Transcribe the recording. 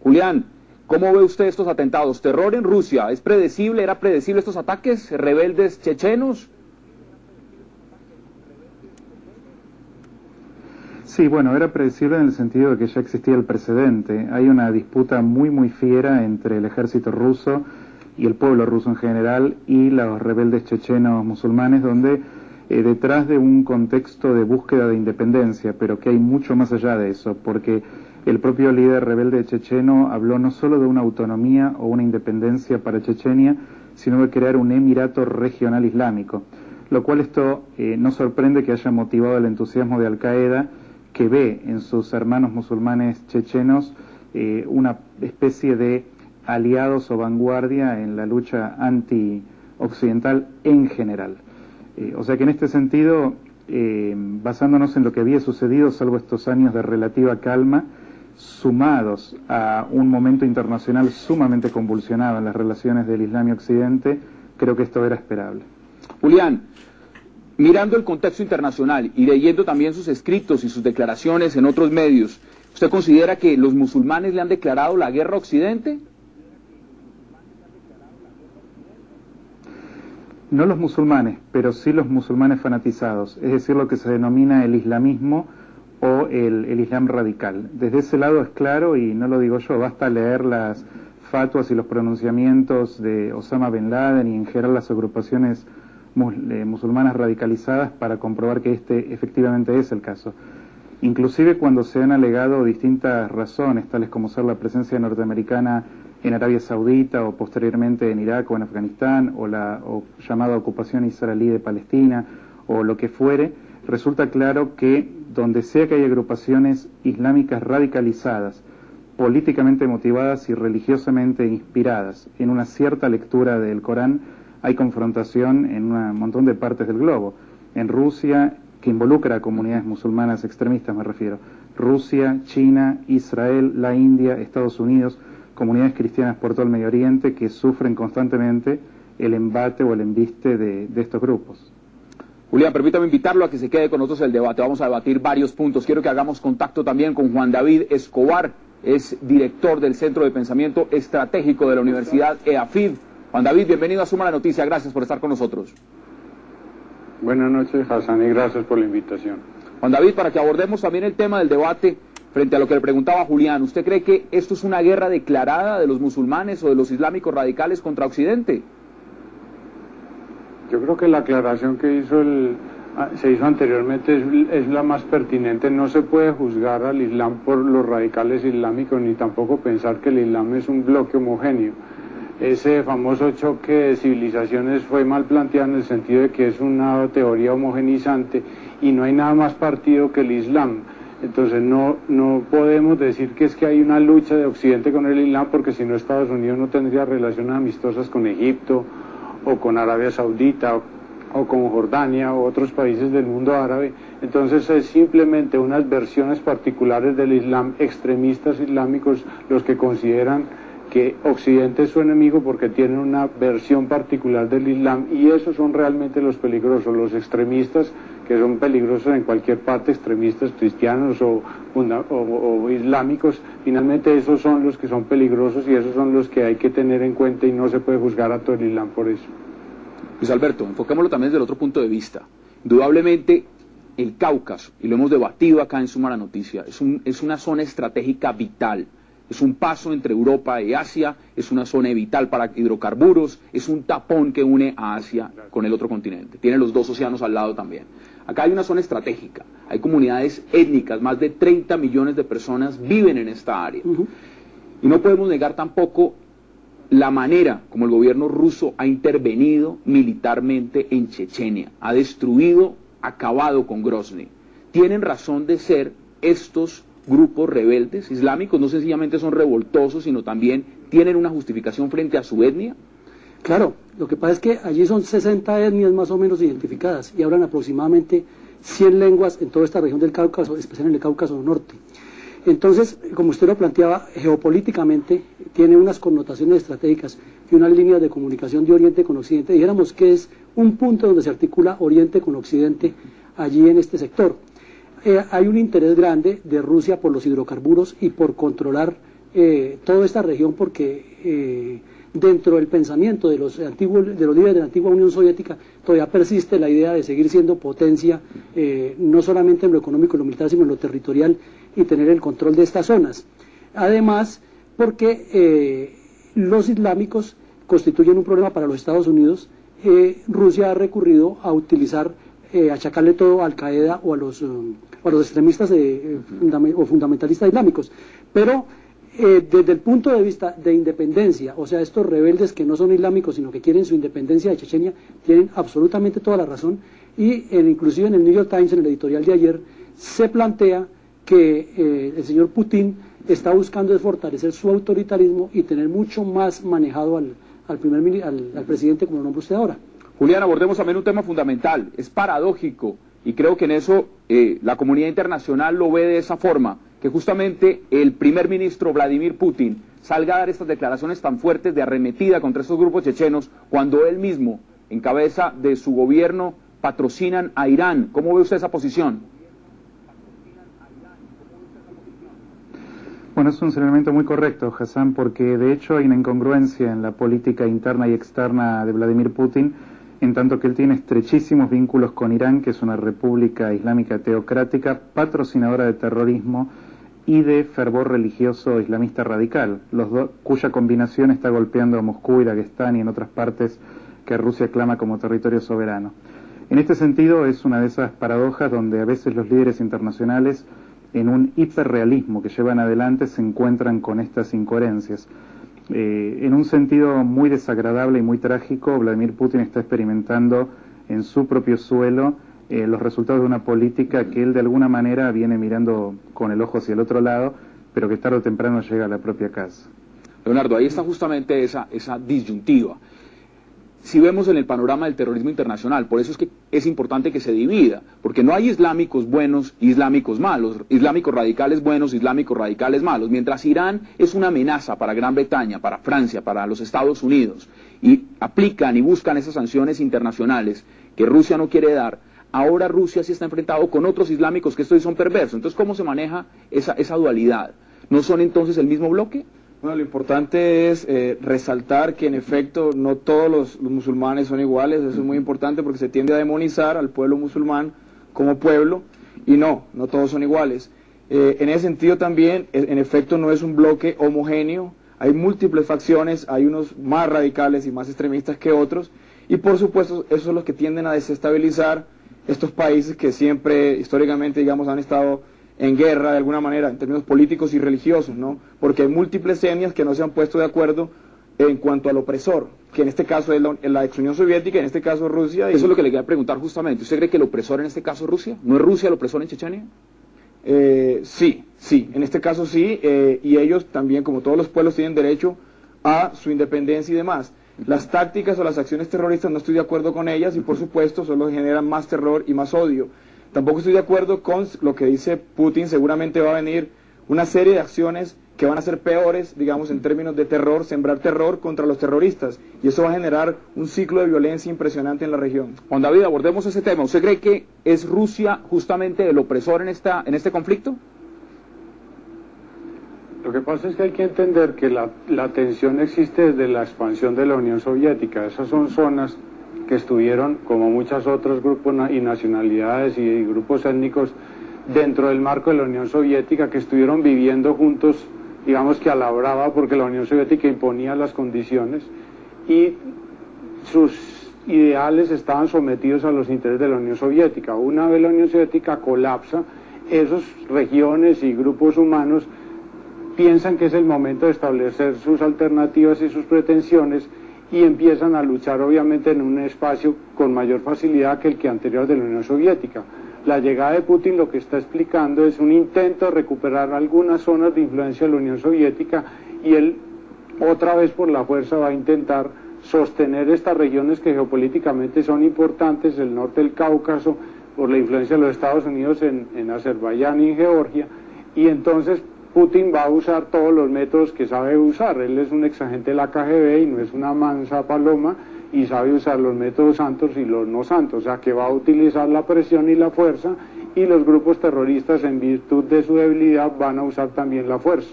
Julián, ¿cómo ve usted estos atentados? ¿Terror en Rusia? ¿Es predecible? ¿Era predecible estos ataques? ¿Rebeldes chechenos? Sí, bueno, era predecible en el sentido de que ya existía el precedente. Hay una disputa muy fiera entre el ejército ruso y el pueblo ruso en general y los rebeldes chechenos musulmanes, donde detrás de un contexto de búsqueda de independencia, pero que hay mucho más allá de eso, porque el propio líder rebelde checheno habló no solo de una autonomía o una independencia para Chechenia, sino de crear un emirato regional islámico, lo cual esto no sorprende que haya motivado el entusiasmo de Al-Qaeda, que ve en sus hermanos musulmanes chechenos una especie de aliados o vanguardia en la lucha anti-occidental en general. O sea que en este sentido, basándonos en lo que había sucedido, salvo estos años de relativa calma, sumados a un momento internacional sumamente convulsionado en las relaciones del Islam y Occidente, creo que esto era esperable. Julián, mirando el contexto internacional y leyendo también sus escritos y sus declaraciones en otros medios, ¿usted considera que los musulmanes le han declarado la guerra a Occidente? No los musulmanes, pero sí los musulmanes fanatizados, es decir, lo que se denomina el islamismo o el islam radical. Desde ese lado es claro, y no lo digo yo, basta leer las fatuas y los pronunciamientos de Osama Bin Laden y en general las agrupaciones musulmanas radicalizadas para comprobar que este efectivamente es el caso. Inclusive cuando se han alegado distintas razones, tales como ser la presencia norteamericana en Arabia Saudita o posteriormente en Irak o en Afganistán o la llamada ocupación israelí de Palestina o lo que fuere, resulta claro que donde sea que haya agrupaciones islámicas radicalizadas, políticamente motivadas y religiosamente inspiradas en una cierta lectura del Corán, hay confrontación en un montón de partes del globo. En Rusia, que involucra a comunidades musulmanas extremistas me refiero, Rusia, China, Israel, la India, Estados Unidos, comunidades cristianas por todo el Medio Oriente que sufren constantemente el embate o el embiste de estos grupos. Julián, permítame invitarlo a que se quede con nosotros el debate. Vamos a debatir varios puntos. Quiero que hagamos contacto también con Juan David Escobar, es director del Centro de Pensamiento Estratégico de la Universidad EAFID. Juan David, bienvenido a Suma la Noticia, gracias por estar con nosotros. Buenas noches, Hassan, y gracias por la invitación. Juan David, para que abordemos también el tema del debate, frente a lo que le preguntaba Julián, ¿usted cree que esto es una guerra declarada de los musulmanes o de los islámicos radicales contra Occidente? Yo creo que la aclaración que se hizo anteriormente es la más pertinente. No se puede juzgar al Islam por los radicales islámicos, ni tampoco pensar que el Islam es un bloque homogéneo. Ese famoso choque de civilizaciones fue mal planteado en el sentido de que es una teoría homogenizante y no hay nada más partido que el Islam. Entonces no podemos decir que es que hay una lucha de Occidente con el Islam, porque si no Estados Unidos no tendría relaciones amistosas con Egipto o con Arabia Saudita o con Jordania o otros países del mundo árabe. Entonces es simplemente unas versiones particulares del Islam, extremistas islámicos, los que consideran que Occidente es su enemigo porque tienen una versión particular del Islam, y esos son realmente los peligrosos, los extremistas, que son peligrosos en cualquier parte, extremistas cristianos o islámicos. Finalmente esos son los que son peligrosos y esos son los que hay que tener en cuenta, y no se puede juzgar a todo el Islam por eso. Luis Alberto, enfocémoslo también desde el otro punto de vista. Indudablemente el Cáucaso, y lo hemos debatido acá en Suma la Noticia, es una zona estratégica vital. Es un paso entre Europa y Asia, es una zona vital para hidrocarburos, es un tapón que une a Asia con el otro continente. Tiene los dos océanos al lado también. Acá hay una zona estratégica, hay comunidades étnicas, más de 30 millones de personas viven en esta área. Y no podemos negar tampoco la manera como el gobierno ruso ha intervenido militarmente en Chechenia, ha destruido, acabado con Grozny. Tienen razón de ser estos grupos rebeldes islámicos, no sencillamente son revoltosos, sino también tienen una justificación frente a su etnia. Claro, lo que pasa es que allí son 60 etnias más o menos identificadas y hablan aproximadamente 100 lenguas en toda esta región del Cáucaso, especialmente en el Cáucaso Norte. Entonces, como usted lo planteaba, geopolíticamente tiene unas connotaciones estratégicas y unas líneas de comunicación de Oriente con Occidente. Dijéramos que es un punto donde se articula Oriente con Occidente allí en este sector. Hay un interés grande de Rusia por los hidrocarburos y por controlar toda esta región, porque dentro del pensamiento de los líderes de la antigua Unión Soviética todavía persiste la idea de seguir siendo potencia, no solamente en lo económico y lo militar, sino en lo territorial, y tener el control de estas zonas. Además, porque los islámicos constituyen un problema para los Estados Unidos. Rusia ha recurrido a utilizar, achacarle todo a Al-Qaeda o a los extremistas o fundamentalistas islámicos, pero desde el punto de vista de independencia, o sea, estos rebeldes que no son islámicos sino que quieren su independencia de Chechenia, tienen absolutamente toda la razón, y inclusive en el New York Times, en el editorial de ayer, se plantea que el señor Putin está buscando fortalecer su autoritarismo y tener mucho más manejado al presidente, como lo nombra usted ahora. Julián, abordemos también un tema fundamental. Es paradójico, y creo que en eso la comunidad internacional lo ve de esa forma, que justamente el primer ministro Vladimir Putin salga a dar estas declaraciones tan fuertes de arremetida contra estos grupos chechenos, cuando él mismo, en cabeza de su gobierno, patrocinan a Irán. ¿Cómo ve usted esa posición? Bueno, es un señalamiento muy correcto, Hassan, porque de hecho hay una incongruencia en la política interna y externa de Vladimir Putin, en tanto que él tiene estrechísimos vínculos con Irán, que es una república islámica teocrática, patrocinadora de terrorismo y de fervor religioso islamista radical, cuya combinación está golpeando a Moscú y Daguestán y en otras partes que Rusia clama como territorio soberano. En este sentido es una de esas paradojas donde a veces los líderes internacionales, en un hiperrealismo que llevan adelante, se encuentran con estas incoherencias. En un sentido muy desagradable y muy trágico, Vladimir Putin está experimentando en su propio suelo los resultados de una política que él de alguna manera viene mirando con el ojo hacia el otro lado, pero que tarde o temprano llega a la propia casa. Leonardo, ahí está justamente esa disyuntiva. Si vemos en el panorama del terrorismo internacional, por eso es que es importante que se divida, porque no hay islámicos buenos y islámicos malos, islámicos radicales buenos, islámicos radicales malos. Mientras Irán es una amenaza para Gran Bretaña, para Francia, para los Estados Unidos, y aplican y buscan esas sanciones internacionales que Rusia no quiere dar, ahora Rusia sí está enfrentado con otros islámicos que estos son perversos. Entonces, ¿cómo se maneja esa dualidad? ¿No son entonces el mismo bloque? Bueno, lo importante es resaltar que en efecto no todos los musulmanes son iguales. Eso es muy importante porque se tiende a demonizar al pueblo musulmán como pueblo, y no todos son iguales. En ese sentido también, en efecto, no es un bloque homogéneo, hay múltiples facciones, hay unos más radicales y más extremistas que otros, y por supuesto esos son los que tienden a desestabilizar estos países que siempre históricamente, digamos, han estado en guerra de alguna manera, en términos políticos y religiosos, ¿no? Porque hay múltiples etnias que no se han puesto de acuerdo en cuanto al opresor, que en este caso es la ex Unión Soviética, en este caso Rusia. Eso es lo que le quería preguntar justamente. ¿Usted cree que el opresor en este caso es Rusia? ¿No es Rusia el opresor en Chechenia? Sí, en este caso sí, y ellos también, como todos los pueblos, tienen derecho a su independencia y demás. Las tácticas o las acciones terroristas no estoy de acuerdo con ellas, y por supuesto solo generan más terror y más odio. Tampoco estoy de acuerdo con lo que dice Putin. Seguramente va a venir una serie de acciones que van a ser peores, digamos, en términos de terror, sembrar terror contra los terroristas, y eso va a generar un ciclo de violencia impresionante en la región. Juan David, abordemos ese tema. ¿Usted cree que es Rusia justamente el opresor en este conflicto? Lo que pasa es que hay que entender que la tensión existe desde la expansión de la Unión Soviética. Esas son zonas que estuvieron, como muchos otros grupos y nacionalidades y grupos étnicos, dentro del marco de la Unión Soviética, que estuvieron viviendo juntos, digamos que a la brava, porque la Unión Soviética imponía las condiciones y sus ideales estaban sometidos a los intereses de la Unión Soviética. Una vez la Unión Soviética colapsa, esas regiones y grupos humanos piensan que es el momento de establecer sus alternativas y sus pretensiones, y empiezan a luchar obviamente en un espacio con mayor facilidad que el que anterior de la Unión Soviética. La llegada de Putin lo que está explicando es un intento de recuperar algunas zonas de influencia de la Unión Soviética, y él otra vez por la fuerza va a intentar sostener estas regiones que geopolíticamente son importantes, el norte del Cáucaso, por la influencia de los Estados Unidos en Azerbaiyán y en Georgia, y entonces Putin va a usar todos los métodos que sabe usar. Él es un exagente de la KGB y no es una mansa paloma, y sabe usar los métodos santos y los no santos, o sea que va a utilizar la presión y la fuerza, y los grupos terroristas, en virtud de su debilidad, van a usar también la fuerza.